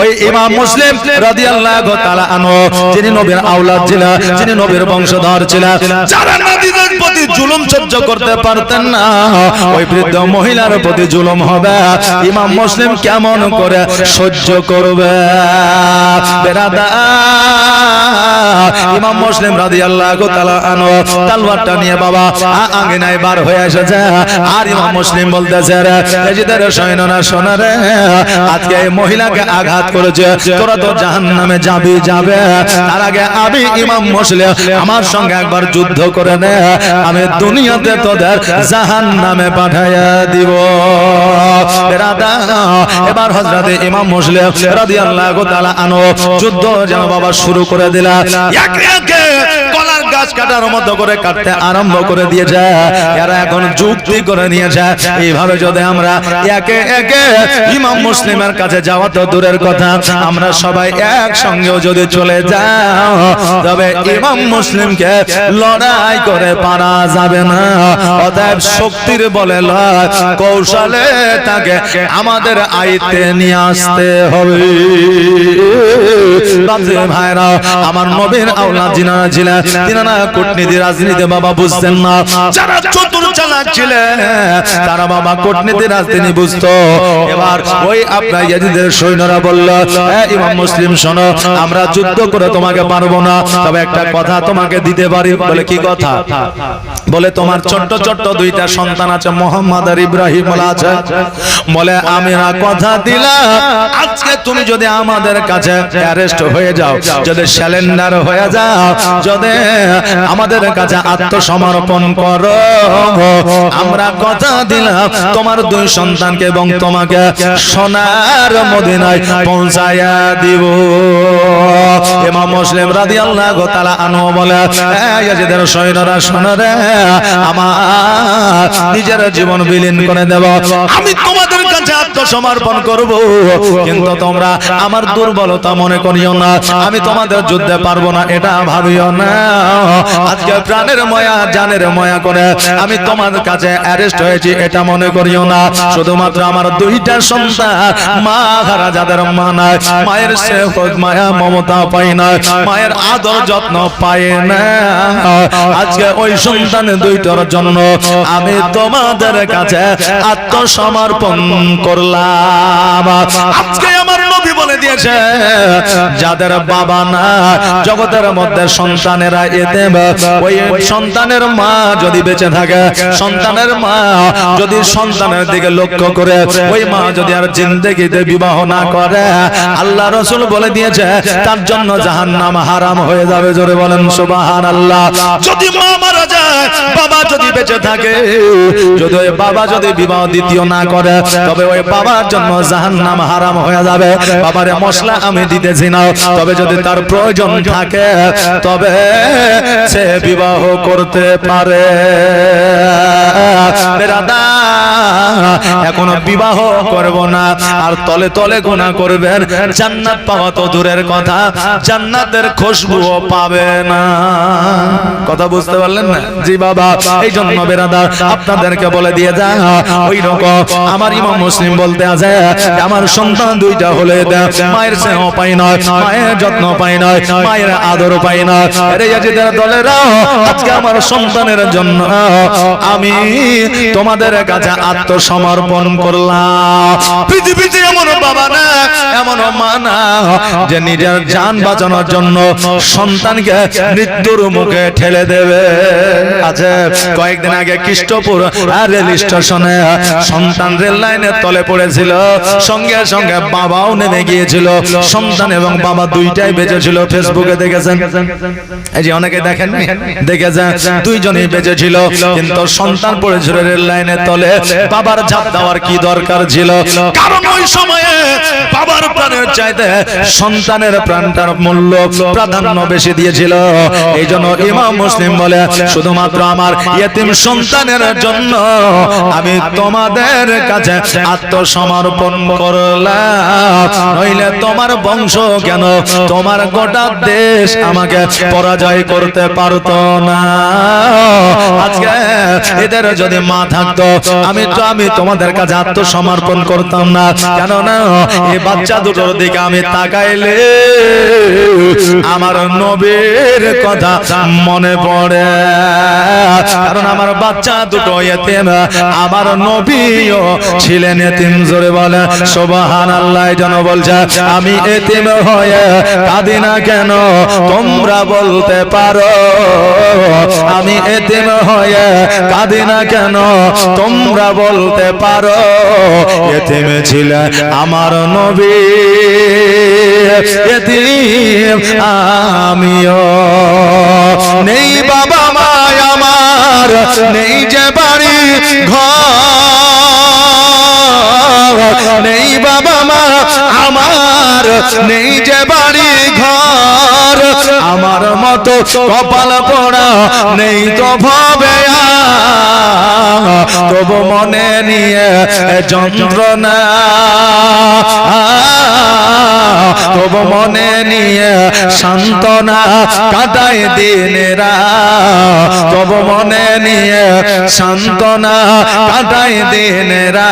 ওই ইমাম মুসলিম রাদিয়াল্লাহু তাআলা আনহু যিনি নবীর আওলাদ ছিলেন, যিনি নবীর বংশধর ছিলেন, যারা নবীদের প্রতি জুলুম সহ্য করতে পারতেন না, ওই বৃদ্ধ মহিলার প্রতি জুলুম হবে, ইমাম মুসলিম কেমন করে সহ্য করবে? বেরাদা ইমাম মুসলিম রাদিয়াল্লাহু তাআলা আনহু তলোয়ারটা নিয়ে বাবা আঙ্গিনায় বার হয়ে এসেছে। আর ইমাম মুসলিম বলতেছে, রে এজিদের সৈন্যরা শোনা রে, আজকে এই মহিলাকে আঘাত করেছে, তোরা তো জাহান্নামে যাবি, যাবে। তার আগে আমি ইমাম মুসলিম আমার সঙ্গে একবার যুদ্ধ করে নে, আমি দুনিয়াতে তোদের জাহান্নামে পাঠাইয়া দিব। বেরাদা এবার হযরত ইমাম মুসলিম রাদিয়াল্লাহু তাআলা আনহু যুদ্ধ যেন বাবা শুরু করে দিলা। একে একে কলার গাছ কাটার মতো করে কাটতে আরম্ভ করে দিয়েছে। এরা এখন যুক্তি করে নিয়েছে, এইভাবে যদি আমরা একে একে ইমাম মুসলিমের কাছে যাওয়া তো দূরের কথা, আমরা সবাই একসঙ্গেও যদি চলে যাও, তবে ইমাম মুসলিমকে লড়াই করে পারা যাবে না। অতএব শক্তির বলে লয়, কৌশলে তাকে আমাদের আইতে নিয়ে আসতে হবে। ভাইরা আমার নবীর আওলাদ জিনারা ছিলেন, তিনারা কূটনীতি রাজনীতি বাবা বুঝতেন না। যারা চতুর চালাক ছিলেন তারা বাবা কূটনীতি রাজনীতি বুঝতো। এবার ওই আপনার ইয়াজিদের সৈন্যরা বলল, ইমাম মুসলিম শোনো, আমরা যুদ্ধ করে তোমাকে পারবো না, তবে একটা কথা তোমাকে দিতে পারি। বলে কি কথা? বলে তোমার ছোট্ট ছোট্ট দুইটা সন্তান আছে, মোহাম্মদ আর ইব্রাহিম আছে। বলে আমি কথা দিলাম, আজকে তুমি যদি আমাদের কাছে অ্যারেস্ট হয়ে যাও, যদি স্যালেন্ডার হয়ে যাও, যদি আমাদের কাছে আত্মসমর্পণ করো, আমরা কথা দিলাম তোমার দুই সন্তানকে এবং তোমাকে সোনার মদিনায় পৌঁছায়া দিব। ইমাম মুসলিম রাদিয়াল্লাহু তাআলা আনহু বলে, ইয়াজিদের সৈন্যরা শোনো রে, আমার নিজের জীবন বিলীন করে দেব, আমি তোমাদের কাছে আত্মসমর্পণ করব, কিন্তু তোমরা আমার দুর্বলতা মনে করিও না, আমি তোমাদের যুদ্ধে পারবো না এটা ভাবিও না। আজকে প্রাণের মায়া জানের মায়া করে আমি তোমার কাছে অ্যারেস্ট হয়েছি এটা মনে করিও না। শুধুমাত্র আমার দুইটা সন্তান, মা হারা যাদের মা নাই, মায়ের স্নেহ মায়া মমতা পায় না, মায়ের আদর যত্ন পায় না, আজকে ওই সন্তান দুইটার জন্য আমি তোমাদের কাছে আত্মসমর্পণ করলাম। আজকে আমার নবী বলে দিয়েছে, যাদের বাবা না জগতের মধ্যে সন্তানেরা এতিম, ওই সন্তানের মা যদি বেঁচে থাকে, সন্তানের মা যদি সন্তানের দিকে লক্ষ্য করে, ওই মা যদি আর জিন্দেগিতে বিবাহ না করে, আল্লাহ রাসূল বলে দিয়েছে তার জন্য জাহান্নাম হারাম হয়ে যাবে। জোরে বলেন সুবহানাল্লাহ। যদি মা মারা যায়, বাবা যদি বেঁচে থাকে, যদি ওই বাবা যদি বিবাহ দ্বিতীয় না করে, তবে ওই বাবার জন্য জাহান্নাম হারাম হয়ে যাবে। বাবারে মশলা আমি দিতেছি না, তবে যদি তার প্রয়োজন থাকে তবে সে বিবাহ করতে পারে। এখনো বিবাহ করব না, আর তলে তলে গুনাহ করবেন, জান্নাত পাওয়া তো দূরের কথা, জান্নাতের খুশবুও পাবে না। কথা বুঝতে পারলেন না? জি বাবা, এই জন্য বেরাদার আপনাদেরকে বলে দিয়ে যা, ওই রকম আমার ইমাম মুসলিম বলতে আছে, আমার সন্তান দুইটা হলে মায়ের স্নেহ পাই না, মায়ের যত্ন পাই না, মায়ের আদর পাই না। আরে ইয়াজিদের দলেরা, আজকে আমার সন্তানের জন্য আমি তোমাদের কাছে আত্মসমর্পণ করলাম। পৃথিবীতে এমন বাবা না, এমন মা না যে নিজের জান বাঁচানোর জন্য সন্তানকে মৃত্যুর মুখে ঠেলে দেবে। আছে কয়েকদিন আগে কৃষ্ণপুর রেল স্টেশনে সন্তান রেল লাইনের তলে পড়েছিল, সঙ্গে সঙ্গে বাবাও নেমে গিয়েছিল, সন্তান এবং বাবা দুইটাই বেঁচে ছিল। ফেসবুকে দেখেছেন, এই যে অনেকে দেখেন, দেখেছেন দুইজনই বেঁচে ছিল, কিন্তু সন্তান পড়েছিল রেল লাইনের তলে। বাবার ঝাঁপ দেওয়ার কি দরকার ছিল? কারণ ওই সময়ে বাবার প্রাণের চাইতে সন্তানের প্রাণটার মূল্য প্রাধান্য বেশি দিয়েছিল। এই জন্য ইমাম মুসলিম বলে, শুধুমাত্র আমার ইয়েতিম সন্তানের জন্য আমি তোমাদের কাছে আত্মসমর্পণ করলাম, নইলে তোমার বংশ কেন, তোমার গোটা দেশ আমাকে পরাজয় করতে পারতো না। আজকে এদের যদি মা থাকতো, আমি তোমাদের কাছে আত্মসমর্পণ করতাম না। কেননা এই বাচ্চা দুটোর দিকে আমি তাকাইলে আমার নবীর কথা মনে পড়ে, কারণ আমার বাচ্চা দুটো এতিম, আমার নবীও ছিলেন এতিম। জোরে বলে সুবহানাল্লাহ। যেন বলছে আমি এতিম হয়ে কাঁদি না কেন, তোমরা বলতে পারো আমি এতিম হয়ে কাঁদি না কেন, তোমরা বলতে পারো। এতিম ছিলেন আমার নবী, এতিম আমিও। নেই বাবা মা আমার, নেই যে বাড়ি ঘর, নেই বাবা মা আমার, নেই যে বাড়ি ঘর, আমার মতো কপাল পোড়া নেই তো ভবে, তবু মনে নিয়ে যন্ত্রণা, তবু মনে নিয়ে সান্ত্বনা কাটায় দিনেরা, তবু মনে নিয়ে সান্ত্বনা কাটায় দিনেরা।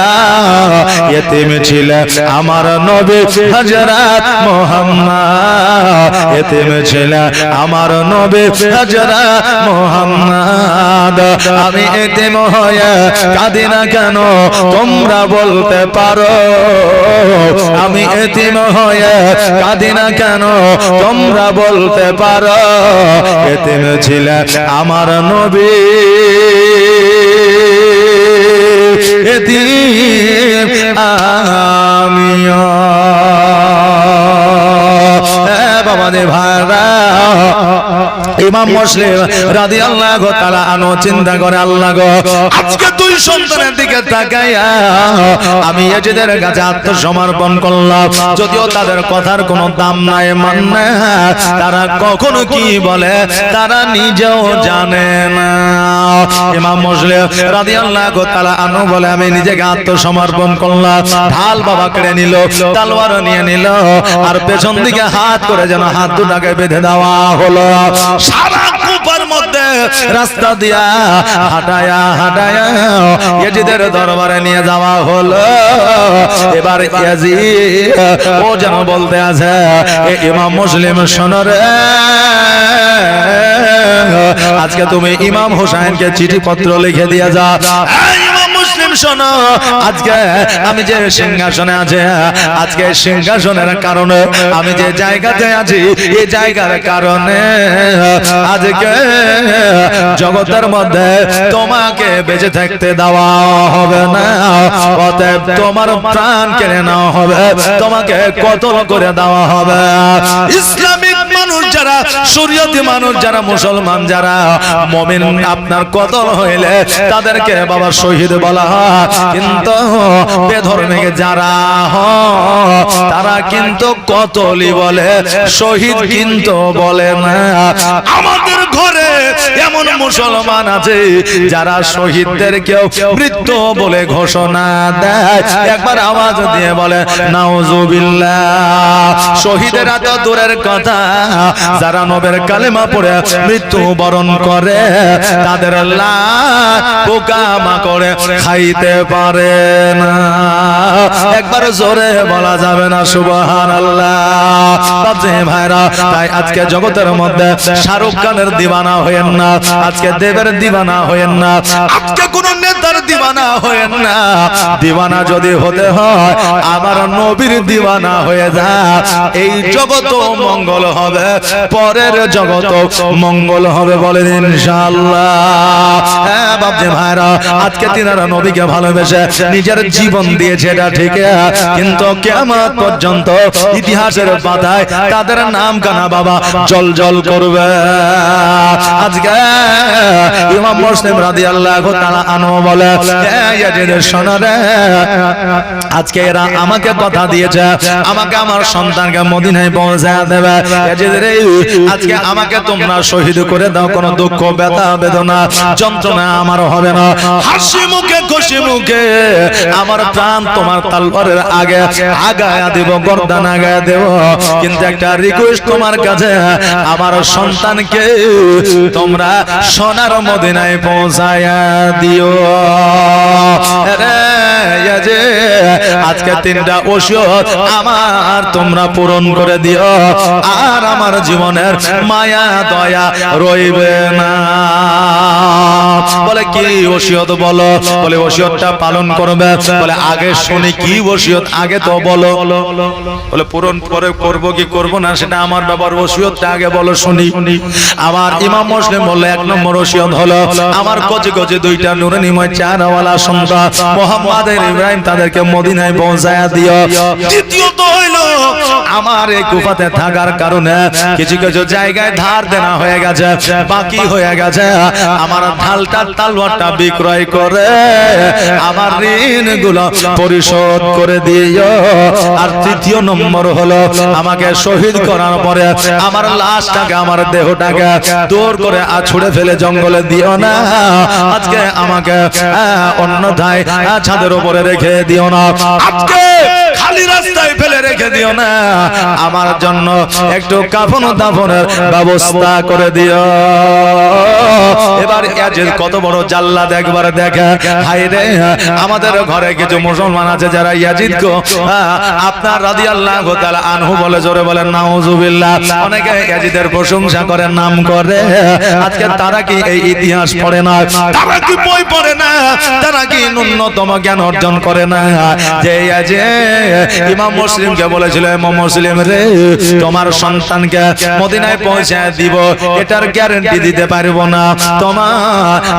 এতিম ছিলেন আমার নবী হযরত মুহাম্মদ, এতিম ছিলেন আমার নবী হযরত মুহাম্মদ। আমি এতিম হয়ে কাঁদি না কেন, তোমরা বলতে পারো আমি এতিম হয়ে কাঁদি না কেন, তোমরা বলতে পারো। এতিম ছিলেন আমার নবী, এতিম আমিও। বাবা দে ভাইরা, ইমাম মুসলিম রাদিয়াল্লাহু তাআলা আনহু চিন্তা করে, আল্লাহ গো, আজকে দুই সন্তানের দিকে তাকাইয়া আমি এজেদের কাছে আত্মসমর্পণ করলাম, যদিও তাদের কথার কোনো দাম নাই, মান নাই, তারা কখনো কি বলে তারা নিজেও জানে না। ইমাম মুসলিম রাদিয়াল্লাহু তাআলা আনহু বলে, আমি নিজেকে আত্মসমর্পণ করলাম। ঢাল বাবা কেড়ে নিল, তলোয়ার নিয়ে নিল, আর পেছন দিকে হাত করে যেন হাত দুটাকে বেঁধে দেওয়া হলো। সারা কুপার মধ্যে রাস্তা দিয়া হাঁটায়া হাঁটায়া ইয়াজিদের দরবারে নিয়ে যাওয়া হলো। এবার ইয়াজিদ ও যেন বলতে আছে, ইমাম মুসলিম শোনো রে, আজকে তুমি ইমাম হোসেনকে চিঠি পত্র লিখে দিয়ে যা। শোনো, আজকে আমি যে সিংহাসনে আছি, আজকে সিংহাসনের কারণে আমি যে জায়গাতে আছি, এই জায়গার কারণে আজকে জগতের মধ্যে তোমাকে বেঁচে থাকতে দেওয়া হবে না, অতএব তোমার প্রাণ কেড়ে নেওয়া হবে, তোমাকে কতল করে দেওয়া হবে। ইসলামিক মানুষ যারা, শরীয়তি মানুষ যারা, মুসলমান যারা, মুমিন আপনার কতল হইলে তাদেরকে বাবা শহীদ বলা হয়, কিন্তু বেধর্মীক যারা তারা কিন্তু কতলি বলে, শহীদ কিন্তু বলে না। আমাদের ঘরে এমন মুসলমান আছে যারা শহীদদের কেউ মৃত্যু বলে ঘোষণা দেয়, একবার আওয়াজ দিয়ে বলে নাউজুবিল্লাহ। শহীদেরা তো দূরের কথা, যারা নবের কালেমা পড়ে মৃত্যু বরণ করে তাদের লাশ পোকামাকড়ে খাইতে পারে না। একবার জোরে বলা যাবে না সুবহানাল্লাহ। বাজে ভাইরা, তাই আজকে জগতের মধ্যে শাহরুখ খানের দিওয়ানা হয়েন না, আজকে দেবের দিওয়ানা হয়েন না, আজকে কোন নেতার দিওয়ানা হয়েন না। দিওয়ানা যদি হতে হয় আমার নবীর দিওয়ানা হয়ে যায়, এই জগৎ মঙ্গল হবে, পরের জগৎ মঙ্গল হবে, বলেন ইনশাআল্লাহ। হ্যাঁ বাবজি ভাইরা, আজকে তিনারা নবীকে ভালোবেসে নিজের জীবন দিয়েছে, এটা ঠিক, কিন্তু কিয়ামত পর্যন্ত ইতিহাসের পাতায় তাদের নাম কানা বাবা জল জল করবে। আজকে ইমাম মুসলিম রাদিয়াল্লাহু তাআলা আনহু বলে, ইয়াজিদের শোনো রে, আজকে এরা আমাকে কথা দিয়েছে আমাকে আমার সন্তানকে মদিনায় পৌঁছায় দেবে। ইয়াজিদ রে, আজকে আমাকে তোমরা শহীদ করে দাও, কোনো দুঃখ ব্যথা বেদনা যন্ত্রণা আমার হবে না, হাসি মুখে খুশি মুখে আমার প্রাণ তোমার তলোয়ারের আগে আগায়া দেব, গর্দান আগায়া দেব, কিন্তু একটা রিকোয়েস্ট তোমার কাছে, আমার সন্তানকে তোমরা সোনার মদিনায় পৌঁছায়া দিও। আজকে 3টা ওসিয়ত আমার তোমরা পূরণ করে দিও, আর আমার জীবনের মায়া দয়া রইবে না। বলে কি ওসিয়ত বলো? বলে ওসিয়তটা পালন করবে। বলে আগে শুনি কি ওসিয়ত, আগে তো বলো। বলে পূরণ করে করব কি করব না সেটা আমার ব্যাপার, ওসিয়তটা আগে বলো শুনি। আমার ইমাম মুসলিম বলল 1 নম্বর ওসিয়ত হলো আমার কচি কচি 2টা নূরানিময় চেহারাওয়ালা সন্তান মুহাম্মদ ইব্রাহিম তাদেরকে মদিনায় পৌঁছায়া দিও। দ্বিতীয়ত হইলো আমার এই কুফাতে থাকার কারণে কিছু কিছু জায়গায় ধার দেনা হয়ে গেছে, বাকি হয়ে গেছে, আমার ঢালটা তালওয়ারটা বিক্রয় করে আমার ঋণগুলো পরিশোধ করে দিও। আর 3য় নম্বর হলো আমাকে শহীদ করার পরে আমার লাশটাকে আমার দেহটাকে দূর করে ছুড়ে ফেলে জঙ্গলে দিও না, আজকে আমাকে অন্যথায় ছাদের উপরে রেখে দিও না, আজকে খালি রাস্তায় ফেলে রেখে দিও না, আমার জন্য একটু কাফন দাফনের ব্যবস্থা করে দিও। এবার ইয়াজিদ কত বড় জাল্লাদ একবার দেখে, হায় রে আমাদের ঘরে কিছু মুসলমান আছে যারা ইয়াজিদকে আপনার রাদিয়াল্লাহু তাআলা আনহু বলে জোরে বলেন নাউজুবিল্লাহ, অনেকে ইয়াজিদের প্রশংসা করে, নাম করে, আজকে তারা কি এই ইতিহাস পড়ে না? তারা কি বই পড়ে না? তারা কি ন্যূনতম জ্ঞান অর্জন করে না? যে ইমাম মুসলিমকে বলেছিল, ইমাম মুসলিম রে তোমার সন্তানকে মদিনায় পৌঁছায় দিব এটার গ্যারান্টি দিতে পারবো না, তোমার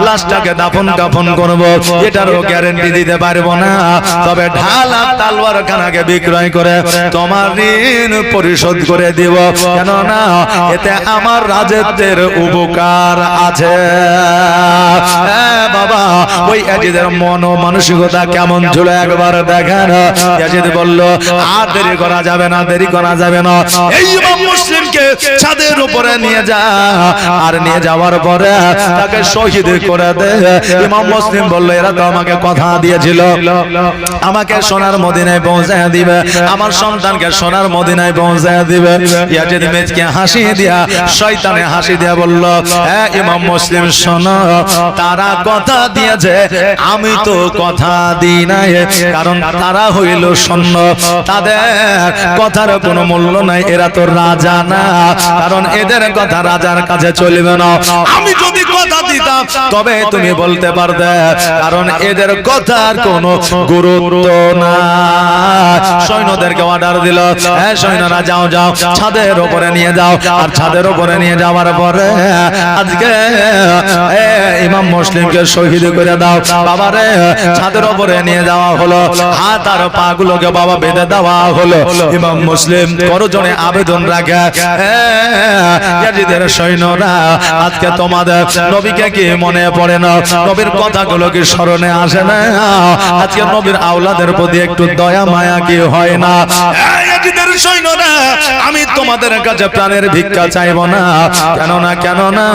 লাশটাকে দাফন কাফন করব এটারও গ্যারান্টি দিতে পারবো না, তবে ঢাল আর তালওয়ার খানাকে বিক্রয় করে তোমার ঋণ পরিশোধ করে দিব, কেননা এতে আমার রাজত্বের উপকার আছে। বাবা ওই ইয়াজিদের মন ও মানসিকতা কেমন ছিল একবার দেখেন। ইয়াজিদ বলল আর দেরি করা যাবে না, দেরি করা যাবে না, এই ইমাম মুসলিমকে ছাদের উপরে নিয়ে যা, আর নিয়ে যাওয়ার পরে তাকে শহীদ করে দে। ইমাম মুসলিম বলল এরা তো আমাকে কথা দিয়েছিল আমাকে সোনার মদিনায় পৌঁছায় দিবে, আমার সন্তানকে সোনার মদিনায় পৌঁছায় দিবে। ইয়াজিদ মেজকে হাসি দিয়া, শয়তানে হাসি দিয়া বলল ইমাম মুসলিম শোনো, তারা কথা দিয়েছে আমি তো কথা দিই নাই, কারণ তারা হইল শূন্য, তাদের কথার কোনো মূল্য নাই, এরা তো রাজা না, কারণ এদের কথা রাজার কাছে চলবে না। আমি যদি কথা দিতাম তবে তুমি বলতে পারতে, কারণ এদের কথার কোনো গুরুত্ব না। সৈন্যদেরকে অর্ডার দিল, সৈন্যরা যাও যাও ছাদের উপরে নিয়ে যাও, আর ছাদের উপরে নিয়ে যাওয়ার পরে আজকে ইমাম মুসলিমকে শহীদ করে দাও। বাবারে ছাদের উপরে নিয়ে যাওয়া হলো, হাত আর পা গুলোকে বাবা বেঁধে দেওয়া হলো। ইমাম মুসলিম করজনে আবেদন রাখে, ইয়াজিদের সৈন্যরা আজকে তোমাদের নবীকে কি মনে পড়ে না? নবীর কথাগুলো কি স্মরণে আসে না? আজকে নবীর আওলাদের প্রতি একটু দয়া মায়া কি হয় না? ইয়াজিদের সৈন্যরা আমি তোমাদের কাছে প্রাণের ভিক্ষা চাইব না, কেননা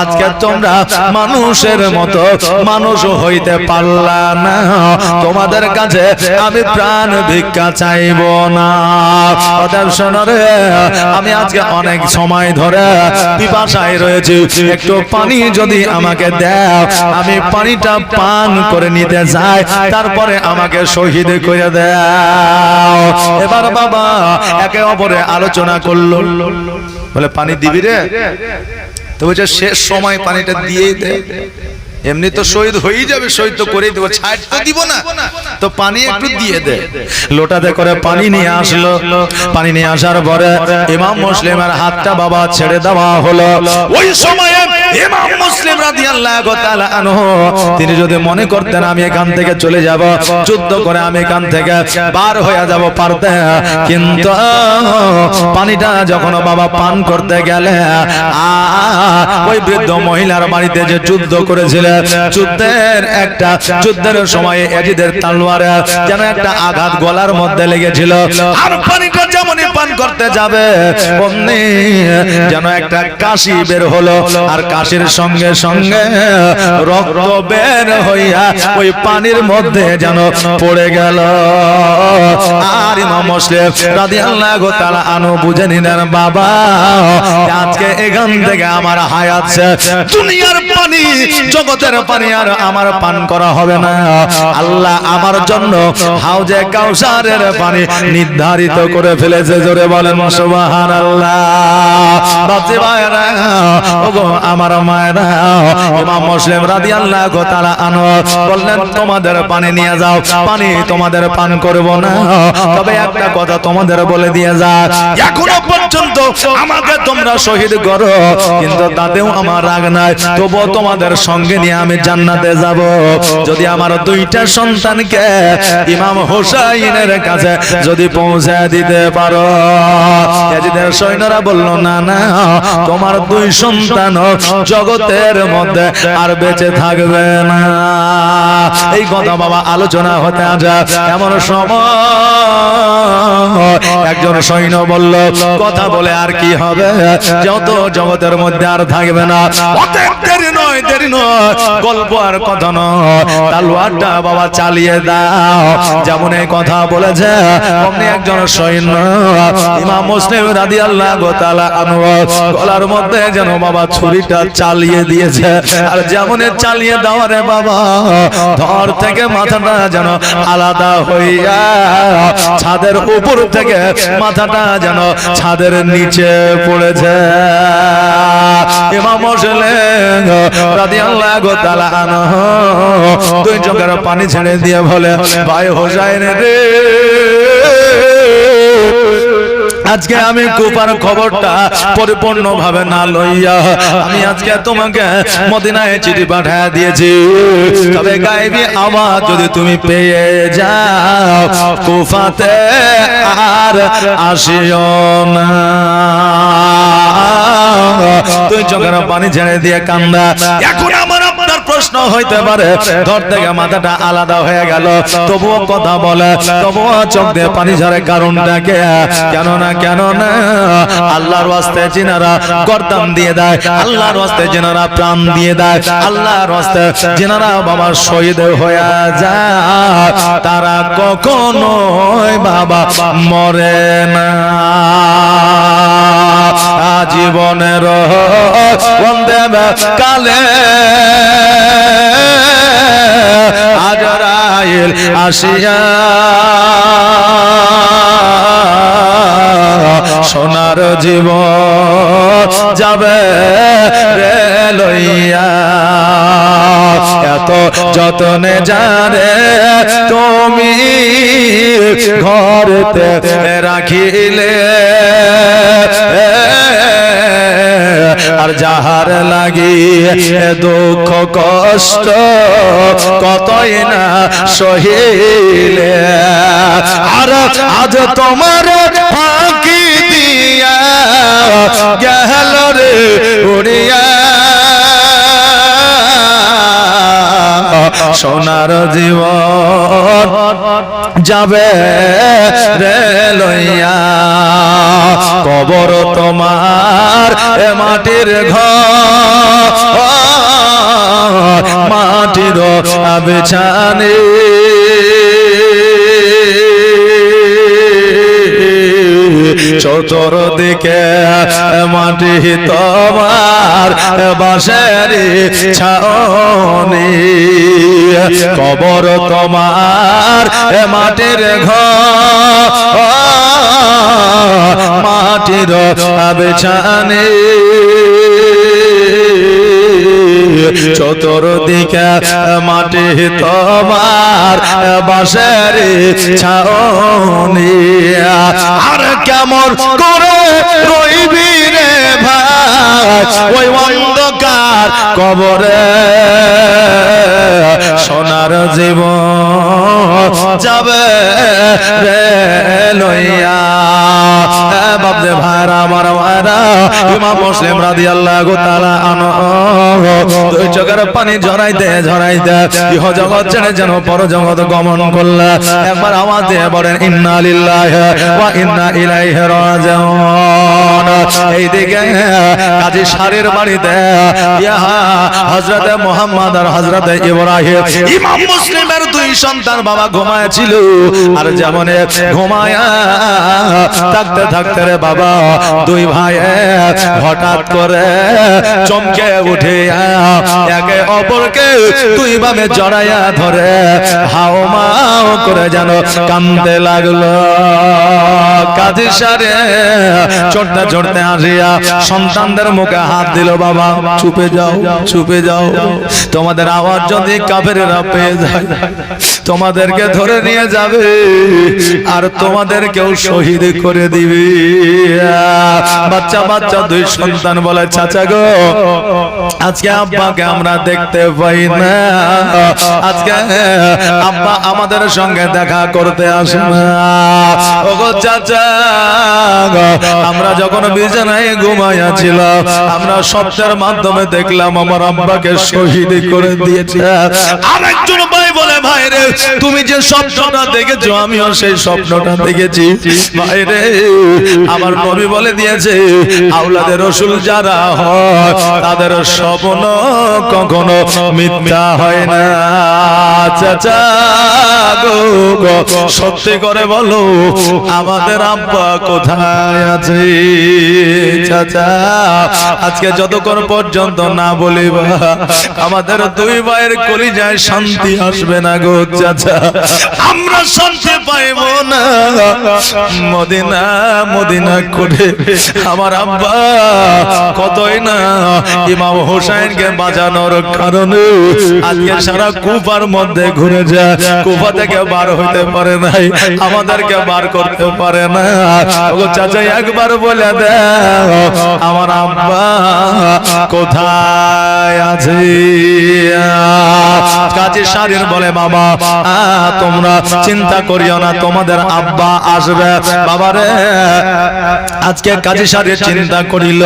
আজকে তোমরা মানুষের মতো মানুষ হইতে পারলা না, তোমাদের কাছে আমি প্রাণ ভিক্ষা চাইব না। অতএব শোনো রে, আমি আজকে অনেক সময় ধরে পিপাসায় রয়েছি, একটু পানি যদি আমাকে দাও, আমি পানিটা পান করে নিতে চাই, তারপরে আমাকে শহীদ করে দাও। এবার বাবা একে অপরে আলোচনা করলো, বলে পানি দিবি রে? তো বলছে শেষ সময় পানিটা দিয়ে দে, এমনি তো শহীদ হয়ে যাবে, শহীদ তো করেই দেবো, ছাড় তো দিব না, তো পানি একটু দিয়ে দে। লোটাতে করে পানি নিয়ে আসলো, পানি নিয়ে আসার পরে ইমাম মুসলিমের হাতটা বাবা ছেড়ে দেওয়া হলো। ওই সময়ে ইমাম মুসলিম রাদিয়াল্লাহু তাআলা আনহু তিনি যদি মনে করতেন আমি এখান থেকে চলে যাব, যুদ্ধ করে আমি এখান থেকে পার হয়ে যাব পারতে, কিন্তু পানিটা যখন বাবা পান করতে গেলে ওই বৃদ্ধ মহিলার বাড়িতে যে যুদ্ধ করেছিল, যুদ্ধের সময় ইয়াজিদের তলোয়ারে যেন একটা আঘাত গলার মধ্যে লেগেছিল, আর পানিটা যেমনই পান করতে যাবে অমনি যেন একটা কাশি বের হলো, আর কাশির সঙ্গে সঙ্গে রক্ত বের হইয়া ওই পানির মধ্যে যেন পড়ে গেল। আর ইমাম মুসলিম রাদিয়াল্লাহু তাআলা আনহু বুঝে নিলেন, বাবা আজকে এখান থেকে আমার হায়াত শেষ, দুনিয়ার পানি জগতের পানি আর আমার পান করা হবে না। আল্লাহ আমার জন্য হাউজে কাউসারের পানি নির্ধারিত করে ফেলেছে। জোরে বলেন সুবহানাল্লাহ। বাচ্চা ভাইরা, ওগো আমার মায়েরা, ইমাম মুসলিম রাদিয়াল্লাহু তাআলা আনহু বললেন, তোমাদের পানি নিয়ে যাও, পানি তোমাদের পান করব না, তবে একটা কথা তোমাদের বলে দিয়ে যা, এখনো পর্যন্ত আমাকে তোমরা শহীদ করো, কিন্তু তাতেও আমার রাগ নাই, তবুও তোমাদের সঙ্গে নিয়ে আমি জান্নাতে যাব, যদি আমার দুইটা সন্তানকে ইমাম হুসাইনের কাছে যদি পৌঁছে দিতে পারো। ইয়াজিদের সৈন্যরা বলল, না না, তোমার দুই সন্তান জগতের মধ্যে আর বেঁচে থাকবে না। এই কথা বাবা আলোচনা হতে আসে, এমন সময় একজন সৈন্য বলল, কথা বলে আর কি হবে, যত জগতের মধ্যে আর থাকবে না, দেরি নয়, দেরি নয়, গল্প আর কথা নয়, তালওয়ারটা বাবা চালিয়ে দাও। যেমন এই কথা বলেছে, অমনি একজন সৈন্য ইমাম মুসলিম রাদিয়াল্লাহু তাআলা আনহু গলার মধ্যে যেন বাবা ছুরিটা চালিয়ে দিয়েছে। আর যেমন চালিয়ে দেওয়া রে বাবা, ধর থেকে মাথাটা যেন আলাদা হইয়া ছাদের উপর থেকে মাথাটা যেন ছাদের নিচে পড়েছে। ইমাম মুসলিম রাদিয়াল্লাহু তাআলা আনহু দুই চোখের পানি ছেড়ে দিয়ে বলে, ভাই হোসাইন রে, আজকে আমি কুফার খবরটা পরিপূর্ণ ভাবে না লইয়া আমি আজকে তোমাকে মদিনায় চিঠি পাঠিয়ে দিয়েছি, তবে গায়েবী আওয়াজ যদি তুমি পেয়ে যাও, কুফাতে আর আসিও না। তুই চোখের পানি ছেড়ে দিয়ে কান্দা। এখন আমার আপনার প্রশ্ন হইতে পারে, ধর থেকে মাথাটা আলাদা হয়ে গেল, তবুও কথা বলে, তবুও চোখ দিয়ে পানি ঝরে, কারণটাকে কেন না, কেন না আল্লাহর ওয়াস্তে জিনারা গর্দান দিয়ে দেয়, আল্লাহর ওয়াস্তে জিনারা প্রাণ দিয়ে দেয়, আল্লাহর ওয়াস্তে জিনারা বাবা শহীদ হয়ে যায়, তারা কখনোই বাবা মরে না। জীবনের বন্দে কালে আজরাইল আসিয়া সোনার জীবন যাবে রে লইয়া, এত যতনে জানে তুমি ঘরেতে রাখিলে, আর যাহার লাগি দুঃখ কষ্ট কতই না সহিলে, আর আজ তোমার ফাঁকি দিয়া গেল রে উড়িয়া সোনার জীবন যাবে রে লইয়া, কবর তোমার এ মাটির ঘর, মাটির বিছানে চতুর্দিকে মাটি তোমার বাঁশের ছাউনি, কবর তোমার মাটির ঘর, মাটির বিছানে চতুর্দিকে মাটি তোমার বাঁশের ছাউনি, আর কেমন করে রইবি রে ভাই ওই অন্ধকার কবরে, সোনার জীবন যাবে রে লইয়া। বাপরে ভাইরা আমার ভাইরা ইমাম মুসলিম রাদিয়াল্লাহু তাআলা আনহু দুই চোখের পানি ঝরাইতে ঝরাইতে ইহ জগৎ ছেড়ে যেন পর জগৎ গমন করলা একবার আওয়াজ দিয়ে বলেন ইন্না লিল্লাহি ওয়া ইন্না ইলাইহি রাজিউন এইদিকে কাজী শারের বাড়িতে ইয়া হযরত মুহাম্মদ আর হযরত ইব্রাহিম ইমাম মুসলিমের দুই সন্তান বাবা ঘুমায়ছিল আর যেমনে ঘুমায়া থাকতে থাকতে রে বাবা দুই ভাই হঠাৎ করে চমকে উঠে একে অপরকে দুই ভাবে জড়াইয়া ধরে হাও মাও করে যেন কাঁদতে লাগলো কাজী সারে চড়তে চড়তে আসিয়া সন্তানদের মুখে হাত দিল বাবা চুপে যাও চুপে যাও তোমাদের আওয়াজ যদি কাফেররা পেয়ে যায় তোমাদেরকে ধরে নিয়ে যাবে আর তোমাদেরকেও শহীদ করে দিবে বাচ্চা বাচ্চা দুই সন্তান বলে চাচা গো আজকে আব্বাকে আমরা দেখতে পাই না আজকে আব্বা আমাদের সঙ্গে দেখা করতে আসে না ওগো চাচা আমরা যখন বিছানায় ঘুমাইয়াছিলাম আমরা স্বপ্নের মাধ্যমে দেখলাম আমার আব্বাকে শহীদ করে দিয়েছে আরেকজন ভাই বলে ভাই রে তুমি যে স্বপ্নটা দেখেছো আমিও সেই স্বপ্নটা দেখেছি ভাই রে আমার নবী বলে দিয়েছে আওলাদে রাসূল যারা হয় তাদের স্বপ্ন কখনো মিথ্যা হয় না চাচা গো সত্যি করে বলো আমাদের আব্বা কোথায় আছে চাচা আজকে যতক্ষণ পর্যন্ত না বলিবা আমাদের দুই ভাইয়ের কলিজায় শান্তি আসবে না গো চাচা আমরা শান্তি পাইব না মদিনা মদিনা করে আমার আব্বা কতই না ইমাম হোসেনকে বাঁচানোর কারণে আজকে সারা কুফার মধ্যে ঘুরে যায় কুফা থেকে বার হইতে পারে নাই আমাদেরকে বার করতে পারে না ওগো চাচা একবার বলে দাও আমার আব্বা কোথায় আছে কাজী শারীর বলে বাবা তোমরা চিন্তা করিও না তোমাদের আব্বা আসবে বাবারে আজকে কাজী শারীর চিন্তা করিল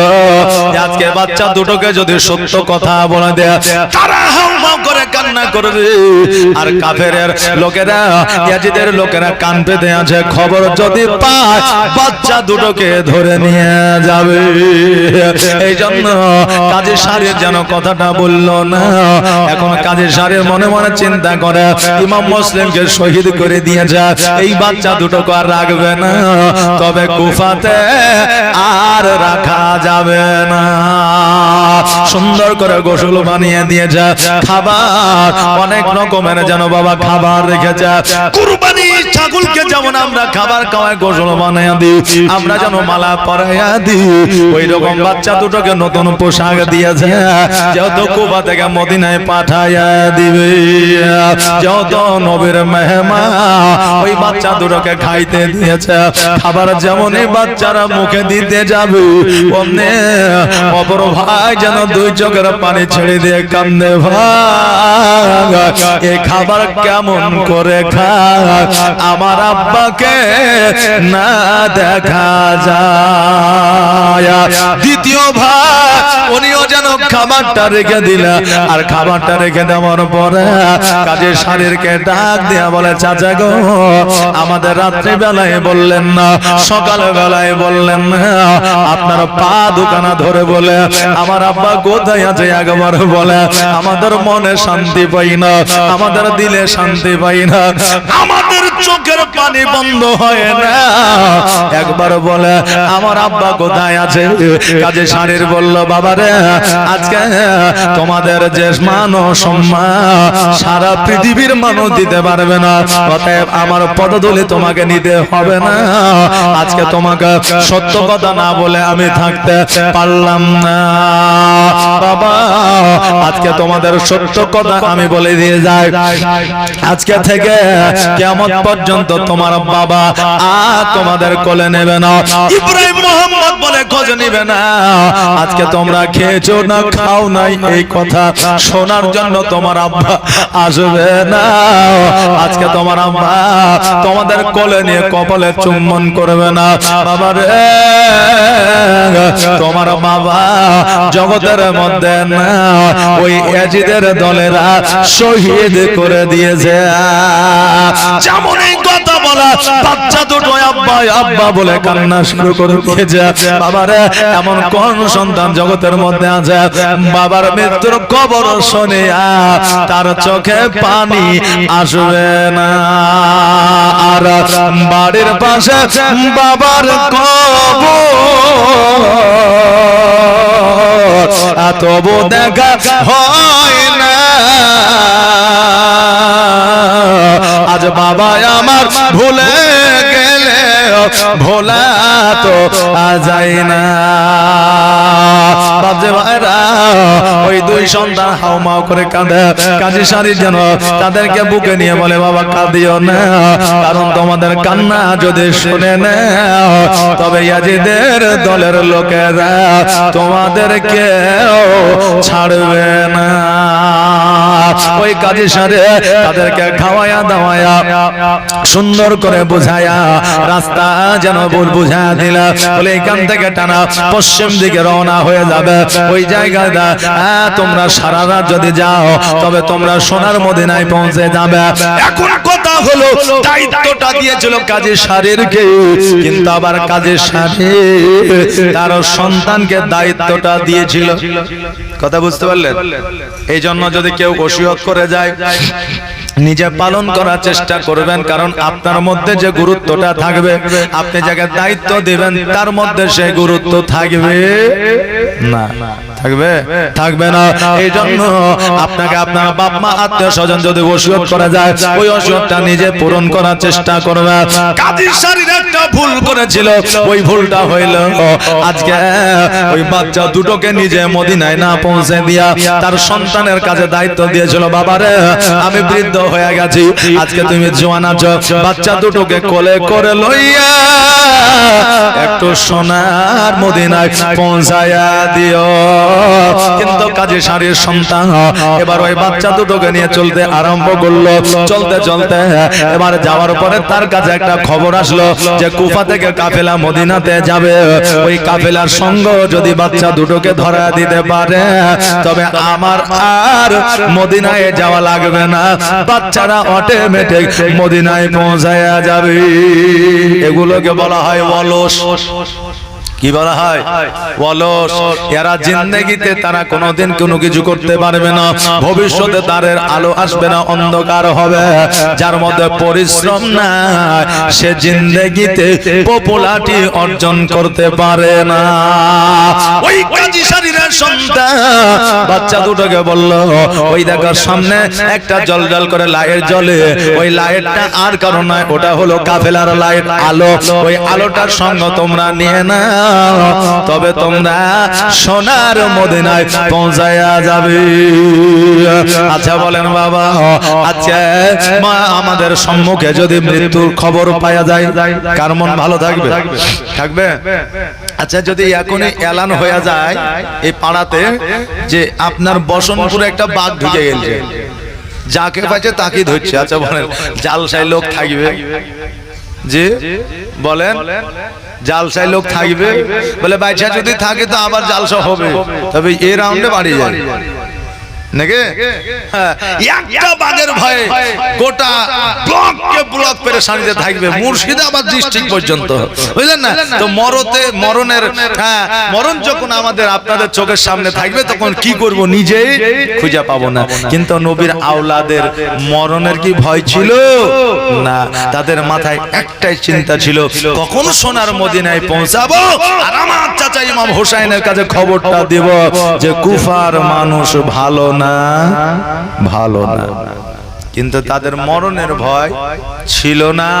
আজকে বাচ্চা দুটোকে যদি সত্য কথা বলে দেয় তারা হাউমাউ করে কান্না করবে আর কাফেরের লোকেরা ইয়াজিদের লোকেরা কান পেতে আছে খবর যদি পায় বাচ্চা দুটোকে ধরে নিয়ে যাবে এই জন্য কাজী শারীর যেন কথাটা বললো না এখন কাজী শারীর মনে মনে চিন্তা করে ইমাম মুসলিমকে শহীদ করে দিয়েছে এই বাচ্চা দুটোকে আর রাখবে না তবে কুফাতে আর রাখা যাবে না সুন্দর করে গোসল বানিয়ে দিয়েছে খাবার অনেক রকমের যেন বাবা খাবার রেখেছে কুরবানি ছাগলকে যেমন আমরা খাবার খাওয়ায় গোসল বানিয়ে দিই আমরা যেন মালা পরাইয়া দিই ওই রকম বাচ্চা দুটোকে নতুন পোশাক দিয়েছে যেহেতু কুফা থেকে মদিনায় পাঠাইয়া দিবে যেহেতু নবীর মেহমান ওই বাচ্চা দুটোকে খাইতে দিয়েছে খাবার যেমন এই বাচ্চারা মুখে দিতে যাবে অমনে অপর ভাই যেন দুই চোখের পানি ছেড়ে দিয়ে কান্দে ভাই এই খাবার কেমন করে খায় আমার আব্বাকে না দেখা যায় দ্বিতীয় ভাই উনিও যেন খাবারটা রেখে দিলা আর খাবারটা রেখে দেওয়ার পরে কাজী শারীরকে ডাক দিয়া বলে চাচা গো আমাদের রাত্রি বেলায় বললেন না সকাল বেলায় বললেন না আপনার পা দুখানা ধরে বলে আমার আব্বা কোথায় আছে একবার বলে আমাদের মনে শান্তি পাই না আমাদের দিলে শান্তি পাই না আমাদের চোখের পানি বন্ধ হয় না একবার বলে আমার আব্বা কোথায় আছে কাজী শারীর বলল বাবারে আজকে তোমাদের যে মান ও সম্মান সারা পৃথিবীর মানুষ দিতে পারবে না অতএব আমার পদধূলি তোমাকে নিতে হবে না আজকে তোমাকে সত্য কথা না বলে আমি থাকতে পারলাম না বাবা আজকে তোমাদের সত্য কথা আমি বলে দিয়ে যাই আজকে থেকে কিয়ামত পর্যন্ত তোমার বাবা আর তোমাদের কোলে নেবে না ইব্রাহিম মুহাম্মদ উম্মত বলে খোঁজ নিবে না। আজকে তোমরা খেয়েছো না খাও নাই এই কথা শোনার জন্য তোমার আব্বা আসবে না। আজকে তোমার আব্বা তোমাদের কোলে নিয়ে কপালে চুম্বন করবে না। বাবা রে, তোমার বাবা জগতের মধ্যে না ওই ইয়াজিদের দলেরা শহীদ করে দিয়েছে। যেমন এই কথা বলা বাচ্চা দুটো আব্বা আব্বা বলে কান্না শুরু করে দিয়েছে। বাবারে, এমন কোন সন্তান জগতের মধ্যে আছে বাবার মৃত্যুর খবর শুনে তার চোখে পানি আসবে না? আর বাড়ির পাশে বাবার কবর তবু দেখা হয় না। আজ বাবা আমার ভুলে গেলে ভোলা তো যায় না। ওই দুই সন্তান হাউমাউ করে কাঁদে। কাজী সারি যেন তাদেরকে বুকে নিয়ে বলে, বাবা কাঁদিও না, কারণ তোমাদের কান্না যদি শুনে না তবে ইয়াজিদের দলের লোকেরা তোমাদেরকে ছাড়বে না। ওই কাজী সারে তাদেরকে খাওয়ায়া দাওয়ায়া সুন্দর করে বুঝায়া রাস্তা যেন বুঝা দিলা, বলে এখান থেকে টানা পশ্চিম দিকে রওনা হয়ে যাবে। ওই জায়গায় তোমরা সারা রাত যদি যাও তবে তোমরা সোনার মদিনায় পৌঁছে যাবে। এখন কথা হলো দায়িত্বটা দিয়েছিল কাজী সারিরকে, কিন্তু আবার কাজী সারি তার সন্তানকে দায়িত্বটা দিয়েছিল। কথা বুঝতে পারলেন? এই জন্য যদি কেউ ওসিয়ত করে যায় নিজে পালন করার চেষ্টা করবেন, কারণ আপনার মধ্যে যে গুরুত্বটা থাকবে, আপনি যাকে দায়িত্ব দিবেন তার মধ্যে সেই গুরুত্ব থাকবে না। থাকবে? থাকবে না। এই জন্য আপনাকে আপনার বাপ মা আত্মীয় স্বজন যদি ওসিয়ত করা যায় ওই ওসিয়তটা নিজে পূরণ করার চেষ্টা করবে। কাজী সারির একটা ভুল করেছিল, ওই ভুলটা হইল আজকে ওই বাচ্চা দুটোকে নিজে মদিনায় না পৌঁছে দিয়া তার সন্তানের কাছে দায়িত্ব দিয়েছিল। বাবারে, আমি বৃদ্ধ হয়ে গেছি, আজকে তুমি জওয়ান আছো, বাচ্চা দুটোকে কোলে করে লইয়া একটু সোনার মদিনায় পৌঁছায়া দিও। কিন্তু কাজী সারির সন্তান এবার ওই বাচ্চা দুটোকে নিয়ে চলতে আরম্ভ করলো। চলতে চলতে এবার যাওয়ার পরে তার কাছে একটা খবর আসলো যে কুফা থেকে কাফেলা মদিনাতে যাবে। ওই কাফেলার সঙ্গ যদি বাচ্চা দুটোকে ধরা দিতে পারে তবে আমার আর মদিনায় যাওয়া লাগবে না, বাচ্চারা অটোমেটিক মদিনায় পৌঁছায়া যাবে। এগুলোকে বলা হয় অলস। কি বলা হয়? অলস। এরা জিন্দেগিতে তারা কোনোদিন কোনো কিছু করতে পারবে না, ভবিষ্যতে তাদের আলো আসবে না, অন্ধকার হবে। যার মধ্যে পরিশ্রম না সে জিন্দেগিতে পপুলারিটি অর্জন করতে পারে না। ওই কাজী সারিরের সন্তান বাচ্চা দুটোকে বলল, ওই দেখার সামনে একটা জল জল করে লাইট জ্বলে, ওই লাইটটা আর কারণ নয়, ওটা হলো কাফেলার লাইট, আলো। ওই আলোটার সঙ্গ তোমরা নিয়ে না, তবে তোমরা সোনার মদিনায় পৌঁছায়া যাবে। আচ্ছা বলেন বাবা, আচ্ছা আমাদের সম্মুখে যদি মৃত্যুর খবর পাওয়া যায় কার মন ভালো থাকবে? থাকবে? আচ্ছা যদি এখনই এলান হয়ে যায় এই পাড়াতে যে আপনার বসনপুরে একটা বাঘ ঢুকে গেছে, যাকে পাচ্ছে তাকে ধরছে, আচ্ছা বলেন জালসাই লোক থাকবে? জি বলেন, জালসাই লোক থাকবে? বলে বাইচা যদি থাকে তো আবার জালসা হবে, তবে এই রাউন্ডে বাড়ি যায় নাকি? একটা বাঘের ভয়ে গোটা ব্লককে ব্লক পেরেশানিতে থাকবে, মুর্শিদাবাদ ডিস্ট্রিক্ট পর্যন্ত, বুঝলেন না? তো মরণের মরণ যখন আমাদের আপনাদের চোখের সামনে থাকবে তখন কি করব নিজেই খুঁজে পাবো না। কিন্তু নবীর আওলাদের মরণের কি ভয় ছিল না? তাদের মাথায় একটাই চিন্তা ছিল, কখন সোনার মদিনায় পৌঁছাবো আর আমার চাচা ইমাম হোসেনের কাছে খবরটা দেব যে কুফার মানুষ ভালো না, ভালো না। কিন্তু তাদের মরণের ভয় ছিল না।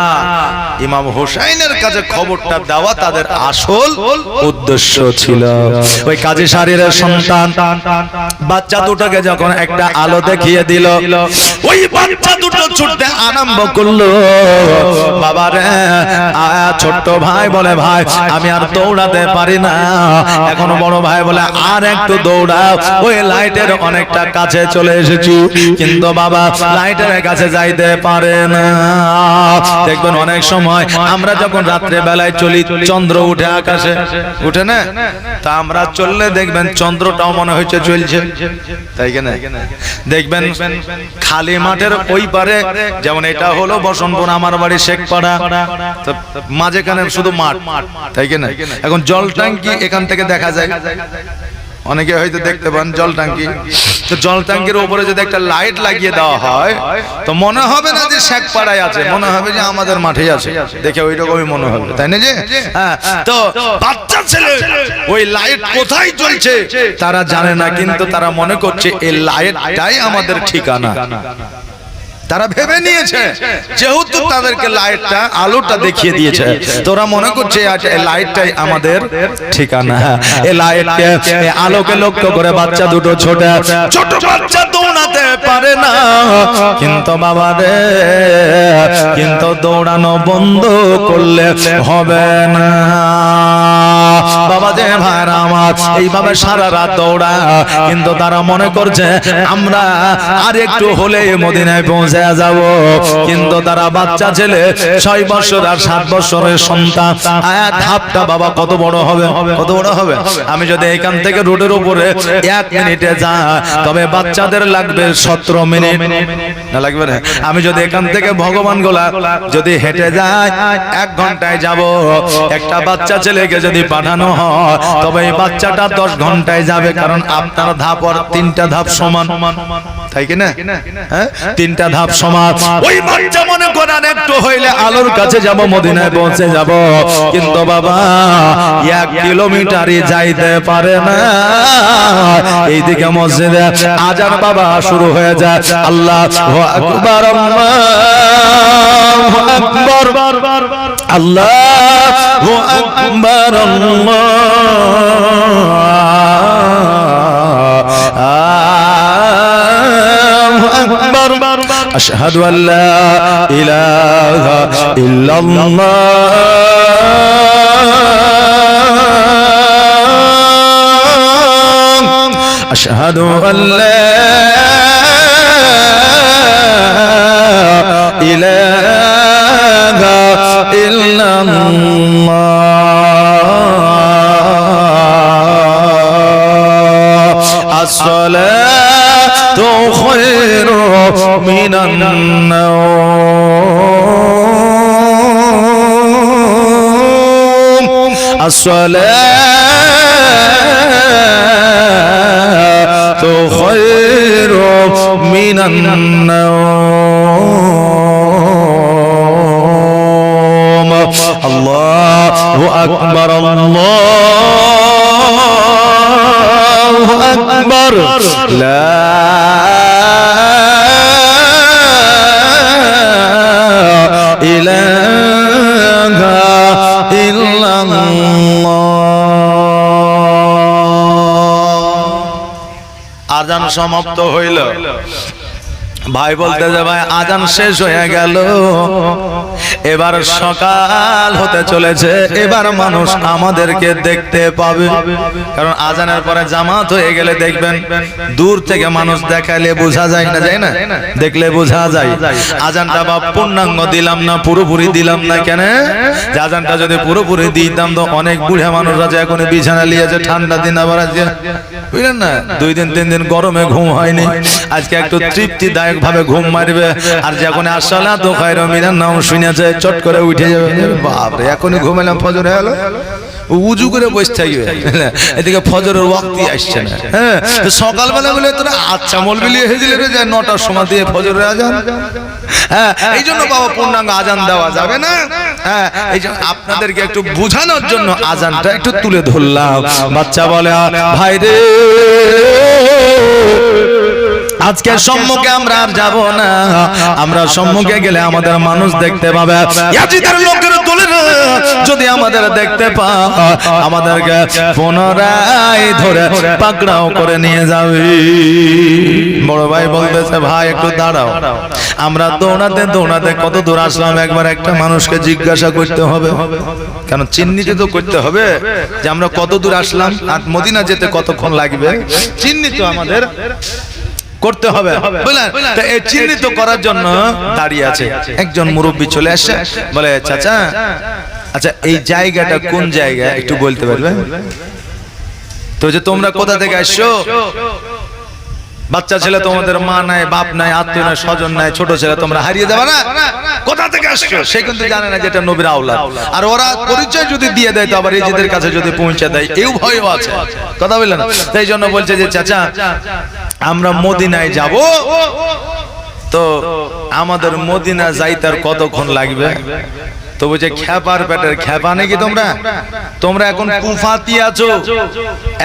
ইমাম হোসেনের কাছে খবরটা দেওয়া তাদের আসল উদ্দেশ্য ছিল। ওই কাজী শারীরের সন্তান বাচ্চা দুটোকে যখন একটা আলো দেখিয়ে দিল, ওই বাচ্চা দুটো ছুটতে আরম্ভ করলো। বাবারে, ছোট্ট ভাই বলে, ভাই আমি আর দৌড়াতে পারি না। এখন বড় ভাই বলে, আর একটু দৌড়াও, ওই লাইটের অনেকটা কাছে চলে এসেছি। কিন্তু বাবা লাইটের কাছে যাইতে পারে না। দেখবেন অনেক সময় আমরা যখন রাত্রে বেলায় চলি, চন্দ্র উঠে আকাশে, উঠে না? তা আমরা চললে দেখবেন চন্দ্রটাও মনে হচ্ছে চলছে, তাই কিনা? দেখবেন খালি মাঠের ওই পারে, যেমন এটা হলো বসন্তপুর, আমার বাড়ি শেখপাড়া, তো মাঝখানে শুধু মাঠ, তাই কিনা? এখন জল ট্যাঙ্কি এখান থেকে দেখা যায়, অনেকে হয়তো দেখতে পান জল ট্যাঙ্কি। তো জল ট্যাঙ্কির উপরে যদি একটা লাইট লাগিয়ে দেওয়া হয়, তো মনে হবে না যে শেখপাড়ায় আছে, মনে হবে যে আমাদের মাঠে আছে, দেখে ওই রকমই মনে হবে, তাই না? যে হ্যাঁ, তো বাচ্চা ছেলে ওই লাইট কোথায় জ্বলছে তারা জানে না, কিন্তু তারা মনে করছে এই লাইটটাই আমাদের ঠিকানা। তারা ভেবে নিয়েছে যেহেতু তাদেরকে লাইটটা আলোটা দেখিয়ে দিয়েছে, তোরা মনে করছে এই লাইটটাই আমাদের ঠিকানা। এই লাইটকে, এই আলোকে লক্ষ্য করে বাচ্চা দুটো ছোট বাচ্চা দৌড়াতে পারে না। কিন্তু বাবা রে, কিন্তু দৌড়ানো বন্ধ করলে হবে না। বাবা যে ভাইরা আমার, এইভাবে সারা রাত দৌড়া, কিন্তু তারা মনে করছে আমরা আর একটু হলে মদিনায় পৌঁছে যাব। কিন্তু তারা বাচ্চা ছেলে 6 বছর আর 7 বছরের সন্তান, ধাপটা বাবা কত বড় হবে, কত বড় হবে। আমি যদি এখান থেকে রোডের উপরে 1 মিনিটে যাই, তবে বাচ্চাদের লাগবে 17 মিনিট, না লাগবে না? আমি যদি এখান থেকে ভগবান গোলা যদি হেঁটে যাই 1 ঘন্টায় যাব। একটা বাচ্চা ছেলেকে যদি পাঠানো হয়, তবে এই বাচ্চাটা 10 ঘন্টায় যাবে, কারণ আপনার ধাপ আর 3টা ধাপ সমান, তাই কি না? হ্যাঁ, 3টা ধাপ সমান। ওই বাচ্চা মনে করেন একটু হইলে আলোর কাছে যাব, মদিনায় পৌঁছে যাব, কিন্তু বাবা 1 কিলোমিটারই যাইতে পারে না। এইদিকে মসজিদে আজান বাবা শুরু হয়ে যায়, আল্লাহু আকবার, আল্লাহু আকবার, আল্লাহু আকবার, আশহাদু আল্লা ইলাহা ইল্লাল্লাহ, আশহাদু আল্লা ইলাহা ইল্লাল্লাহ, আসসালাতু খায়রু মিনান নাওম, আসসালাতু খায়রু মিনান নাওম, আল্লাহু আকবার, আল্লাহু আকবার, লা ইলাহা ইল্লাল্লাহ। আজান সমাপ্ত হইল, ভাই বলতে যে ভাই আজান শেষ হয়ে গেল, এবার সকাল হতে চলেছে, এবার মানুষ আমাদেরকে দেখতে পাবে। কারণ আজানের পরে জামাত হয়ে গেলে দেখবেন দূর থেকে মানুষ দেখালে বোঝা যায় না, যায় না? দেখলে বোঝা যায়। আজানটা বা পূর্ণাঙ্গ দিলাম না, পুরোপুরি দিলাম না, কেন? আজানটা যদি পুরোপুরি দিতাম তো অনেক বুড়া মানুষরা যে এখন বিছানা লিয়েছে, ঠান্ডা দিন আবার আজকে বুঝলেন না, 2 দিন 3 দিন গরমে ঘুম হয়নি, আজকে একটু তৃপ্তিদায়ক ভাবে ঘুম মারবে। আর যখন আসসালাতু খায়রু মিনান নাওম শুনেছে, চট করে উঠে যাবে, বাপরে এখনই ঘুমালাম, ফজর হয়ে গেল, উজু করে বসে থাকবে, এদিকে ফজরের ওয়াক্তই আসছে না। হ্যাঁ, তো সকালবেলা বলে তোরা আচ্ছা মলবিলি হেজিলে যায় 9টার সময় দিয়ে ফজরের আজান। হ্যাঁ, এই জন্য বাবা পূর্ণাঙ্গ আজান দেওয়া যাবে না। হ্যাঁ, এই জন্য আপনাদেরকে একটু বোঝানোর জন্য আজানটা একটু তুলে ধরলাম। বাচ্চা বলে, ভাই রে আজকে সম্মুখে আমরা আর যাব না, আমরা সম্মুখে গেলে আমাদের মানুষ দেখতে পাবে। ইয়াজিদের লোকের দলেরা যদি আমাদের দেখতে পায় আমাদেরকে পুনরায় ধরে পাকড়াও করে নিয়ে যাবে। বড় ভাই বলতেছে ভাই একটু দাঁড়াও, আমরা দৌড়াতে দৌড়াতে কত দূর আসলাম, একবার একটা মানুষকে জিজ্ঞাসা করতে হবে, কেন চিহ্নিত তো করতে হবে যে আমরা কত দূর আসলাম আর মদিনা যেতে কতক্ষণ লাগবে, চিহ্নিত আমাদের করতে হবে, বুঝলেন? তো এই চিহ্নিত করার জন্য দাঁড়িয়ে আছে একজন মুরব্বী, চলে আসে, বলে চাচা আচ্ছা এই জায়গাটা কোন জায়গা একটু বলতে পারবে? তো যে তোমরা কোথা থেকে আসছো? বাচ্চা ছেলে তোমাদের মা নাই, বাপ নাই, আত্মীয় নাই, স্বজন নাই, ছোট ছেলে, তোমরা হারিয়ে যাবে না, কোথা থেকে আসছো? সে কিন্তু জানে না যেটা নবীর আওলাদ। আর ওরা পরিচয় যদি দিয়ে দেয় তো আবার নিজেদের কাছে যদি পৌঁছে দেয় এই ভয়ও আছে, কথা বললেন? তাই জন্য বলছে যে চাচা আমরা মদিনায় যাব, তো আমাদের মদিনা যাইতে আর কতক্ষণ লাগবে? তো বলছে খেপার পেটের খেপা নাকি তোমরা, তোমরা এখন কুফাতি আছো,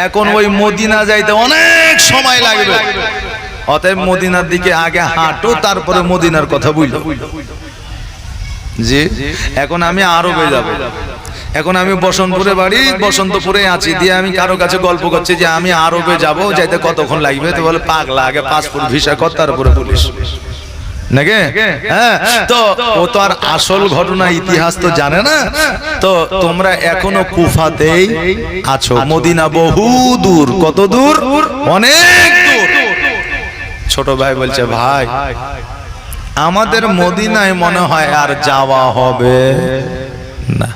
এখন ওই মদিনা যাইতে অনেক সময় লাগবে, অতএব মদিনার দিকে আগে হাঁটো, তারপরে মদিনার কথা বুঝলো। জি এখন আমি আরবে যাব, এখন আমি বসন্তপুরে বাড়ি, বসন্তপুরে আছি, দিয়ে আমি কারো কাছে গল্প করছি যে আমি আরবে যাব, যাইতে কতক্ষণ লাগবে? তো বলে পাগলা আগে পাসপোর্ট ভিসা কর, তারপরে পুলিশ নাকি? হ্যাঁ, তো ও তো আর আসল ঘটনা ইতিহাস তো জানে না। তো তোমরা এখনো কুফাতেই আছো, মদিনা বহু দূর। কত দূর? অনেক দূর। ছোট ভাই বলছে ভাই আমাদের মদিনায় মনে হয় আর যাওয়া হবে না।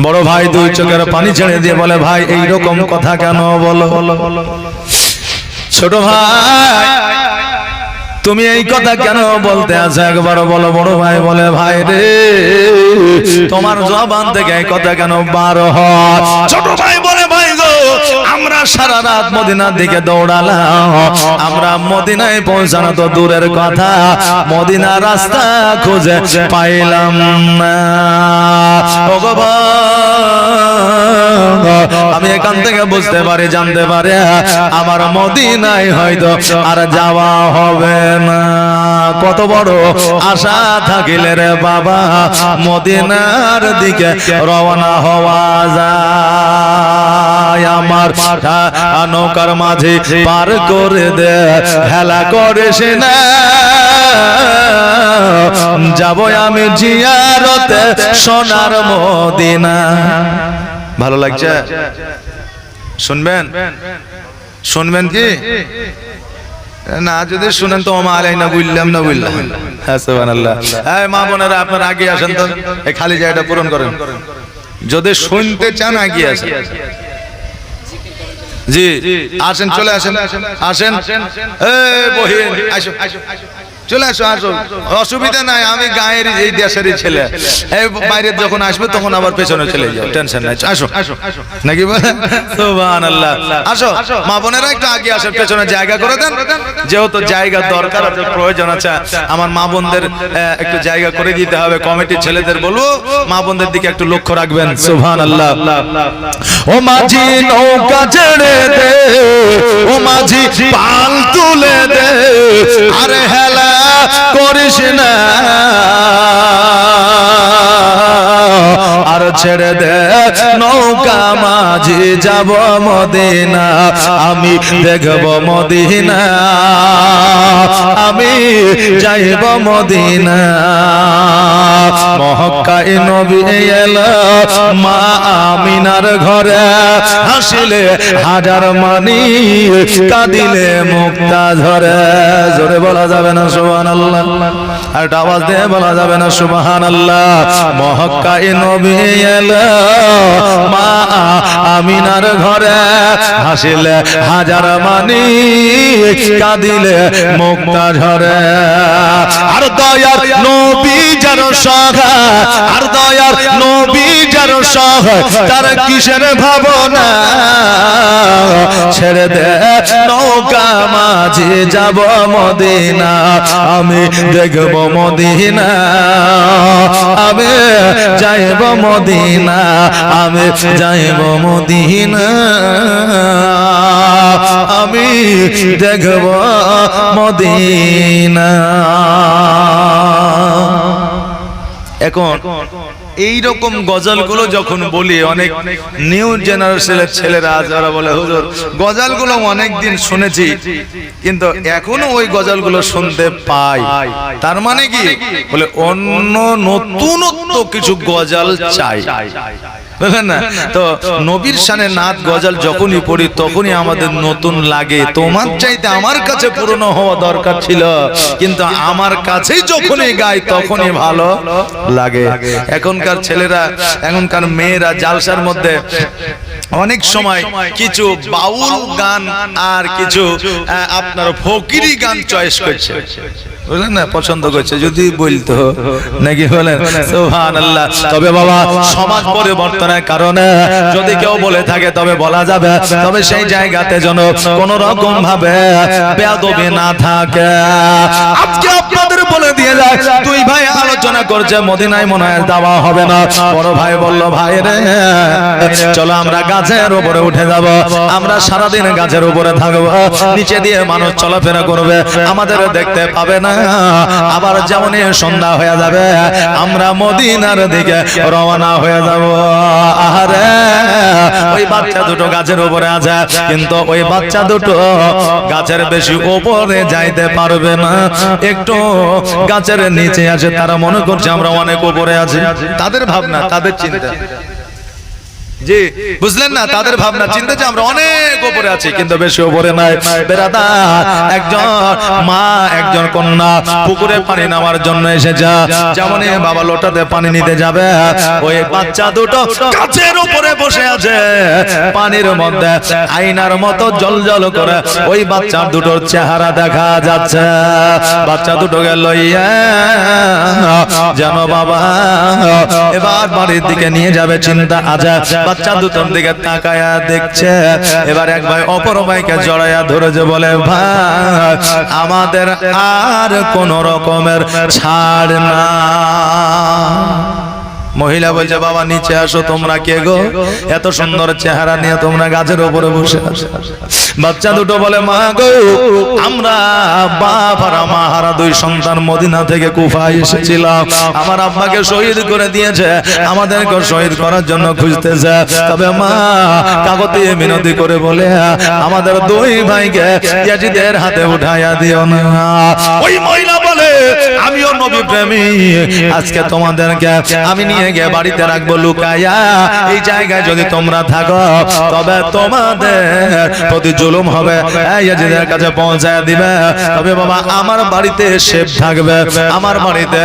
বড় ভাই দুই চোখের পানি ছেড়ে দিয়ে বলে ভাই এইরকম কথা কেন বলো? ছোট ভাই তুমি এই কথা কেন বলতে আছো একবার বলো। বড় ভাই বলে ভাই রে তোমার জবান থেকে এই কথা কেন বার হয়? ছোট ভাই বলে ভাই গো আমরা সারা রাত মদিনার দিকে দৌড়ালাম, আমরা মদিনায় পৌঁছানো তো দূরের কথা, মদিনা রাস্তা খুঁজে পাইলাম না। আমি এখান থেকে বুঝতে পারি, জানতে পারি আমার মদিনায় হয়তো আর যাওয়া হবে না। কত বড় আশা থাকিলে রে বাবা মদিনার দিকে রওনা হওয়া যায়। আমার নৌকার মাঝে পার করে দে, হেলা করিস না, যাবো আমি জিয়ারতে সোনার মদিনা। ভালো লাগছে? শুনবেন? শুনবেন কি না? যদি শুনেন তো মা আলাইনা বুঝলাম না বুঝলাম। সুবহানাল্লাহ। এই মা বোনেরা আপনারা আগে আসেন তো, এই খালি জায়গাটা পূরণ করেন। যদি শুনতে চান আগে আসেন। জি আসেন, চলে আসেন, আসেন। এই বহিন আসো, চলে আসো, আসো, অসুবিধা নাই, আমি গায়ের এই দেশেরই ছেলে। এই বাইরে যখন আসবে তখন আবার পেছনে চলে যাও, টেনশন নাই। আসো নাকি বলেন? সুবহানাল্লাহ। আসো মা বোনেরা একটু আগে আসেন, পেছনে জায়গা করে দেন, যেহেতু জায়গা দরকার আছে, প্রয়োজন আছে, আমার মা বোনদের একটু জায়গা করে দিতে হবে। কমিটির ছেলেদের বলবো মা বোনদের দিকে একটু লক্ষ্য রাখবেন। সুবহানাল্লাহ। ও মাঝি নৌকা ছেড়ে দে, ও মাঝি পাল তুলে দে, আরে হেলা করিস না আর ছেড়ে দে নৌকা মাঝি যাব মদিনা, আমি দেখব মদিনা, আমি যাইব মদিনা। মক্কায় নবী এলো মা আমিনার ঘরে, হাসিলে হাজার মানি, কাঁদিলে মুক্তা ঝরে। জোরে বলা যাবে না সুবহানাল্লাহ? আর আওয়াজ দিয়ে বলা যাবে না সুবহানাল্লাহ? মক্কায় নবী এলো মা আমিনার ঘরে, হাসিলে হাজার মানি, কাঁদিলে মুক্তা ঝরে। আর দয়ার নবী যার সহায়, আর দয়ার নবী যার সহায়, তার কিসের ভাবনা? ছেড়ে দে নৌকা মাঝি যাব মদিনা, আমি দেখব মদিনা, আমি যাইব মদিনা, আমি যাইব মদিনা। আমি দেখব মদিনা। এখন এই রকম গজলগুলো যখন বলি, অনেক নিউ জেনারেশনের ছেলেরা যারা বলে হুজুর গজলগুলো অনেকদিন শুনেছি কিন্তু এখনো ওই গজলগুলো শুনতে পাই, তার মানে কি বলে অন্য নতুনত্ব কিছু গজল চাই, বুঝলেন না? তো নবীর শানে নাত গজল যখনই পড়ি তখনই আমাদের নতুন লাগে। তোমার চাইতে আমার কাছে পুরনো হওয়া দরকার ছিল, কিন্তু আমার কাছেই যখনই গাই তখনই ভালো লাগে। এখনকার ছেলেরা, এখনকার মেয়েরা জালসার মধ্যে অনেক সময় কিছু বাউল গান আর কিছু আপনার ফকিরি গান চয়েস করছে, বুঝলেন না, পছন্দ করছে। যদি বলতো নাকি বলেন সুবহানাল্লাহ। তবে বাবা সমাজ পরিবর্তনের কারণে যদি কেউ বলে থাকে তবে বলা যাবে, তবে সেই জায়গাতে যেন কোন রকম ভাবে বেয়াদবি না থাকে। আজকে আপনাদের বলে দিয়ে যায়, দুই ভাই আলোচনা করছে মদিনায় মনে হয় যাওয়া হবে না। বড় ভাই বলল ভাই রে চলো আমরা গাছের উপরে উঠে যাব, আমরা সারাদিন গাছের উপরে থাকবো, নিচে দিয়ে মানুষ চলাফেরা করবে, আমাদের দেখতে পাবে না। আবার যেমন সন্ধ্যা হয়ে যাবে আমরা মদিনার দিকে রওনা হয়ে যাব। আরে ওই বাচ্চা দুটো গাছের উপরে আছে, কিন্তু ওই বাচ্চা দুটো গাছের বেশি উপরে যাইতে পারবে না, একটু গাছের নিচে আছে। তারা মনে করছে আমরা অনেক উপরে আছি, তাদের ভাবনা, তাদের চিন্তা, জি বুঝলেন না, তাদের ভাবনা চিন্তা যে আমরা অনেক উপরে আছি, কিন্তু বেশি উপরে নাই। বেরাদার একজন মা একজন কন্যা পুকুরে পানি নেওয়ার জন্য এসেছে, যেমন বাবা লোটাতে পানি নিতে যাবে, ওই বাচ্চা দুটো গাছের উপরে বসে আছে, পানির মধ্যে আয়নার মতো জলজল করে ওই বাচ্চা দুটোর চেহারা দেখা যাচ্ছে। বাচ্চা দুটোকে লইয়া যেন বাবা এবার বাড়ির দিকে নিয়ে যাবে চিন্তা আজা। বাচ্চা দুটোর দিকে তাকায়া দেখছে, এবার এক ভাই অপর ভাইকে জড়াইয়া ধরেছে, বলে ভাই আমাদের আর কোন রকমের ছাড় না। মহিলা বলছে বাবা নিচে আসো, তোমরা কে গো, এত সুন্দর চেহারা নিয়ে তোমরা গাছের উপরে বসে আছো। বাচ্চা দুটো বলে মা গো আমরা বাপ আর মা হারা দুই সন্তান মদিনা থেকে কুফায় এসেছিলাম, আমার আব্বাকে শহীদ করে দিয়েছে, আমাদেরকে শহীদ করার জন্য খুঁজতেছে, তবে মা কাগজে মিনতি করে বলে আমাদের দুই ভাইকে ইয়াজিদের হাতে উঠাইয়া দিও না। ওই মহিলা বলে আমিও নবী প্রেমী, আজকে তোমাদেরকে আমি নিয়ে গিয়ে বাড়িতে রাখবো লুকাইয়া, এই জায়গায় যদি তোমরা থাকো তবে তোমাদের প্রতি জুলুম হবে, ইয়াজিদের কাছে পৌঁছায় দিবে, তবে বাবা আমার বাড়িতে সেফ থাকবে, আমার বাড়িতে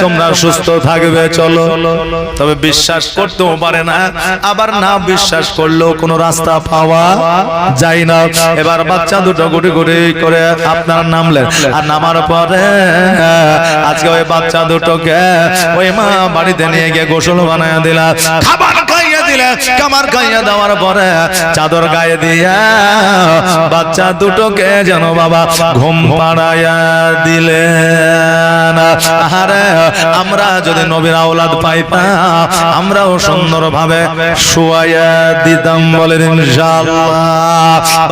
তোমরা সুস্থ থাকবে, চলো। তবে বিশ্বাস করতেও পারে না, আবার না বিশ্বাস করলেও কোনো রাস্তা পাওয়া যায় না। এবার বাচ্চা দুটো গুটি গুটি করে আপনার নামলেন, আর নামার পরে আজকে ওই বাচ্চা দুটোকে ওই মা বাড়িতে নিয়ে গিয়ে গোসল বানায় দিলা, খাবার খাইয়ে দিলে, খাবার খাইয়ে দেওয়ার পরে চাদর গায়ে দিয়া বাচ্চা দুটোকে যেন বাবা ঘুম পাড়াইয়া দিলেন। আরে আমরা যদি নবীর আওলাদ পাইতাম আমরাও সুন্দর ভাবে শুয়াইয়া দিতাম, বলেন ইনশাআল্লাহ।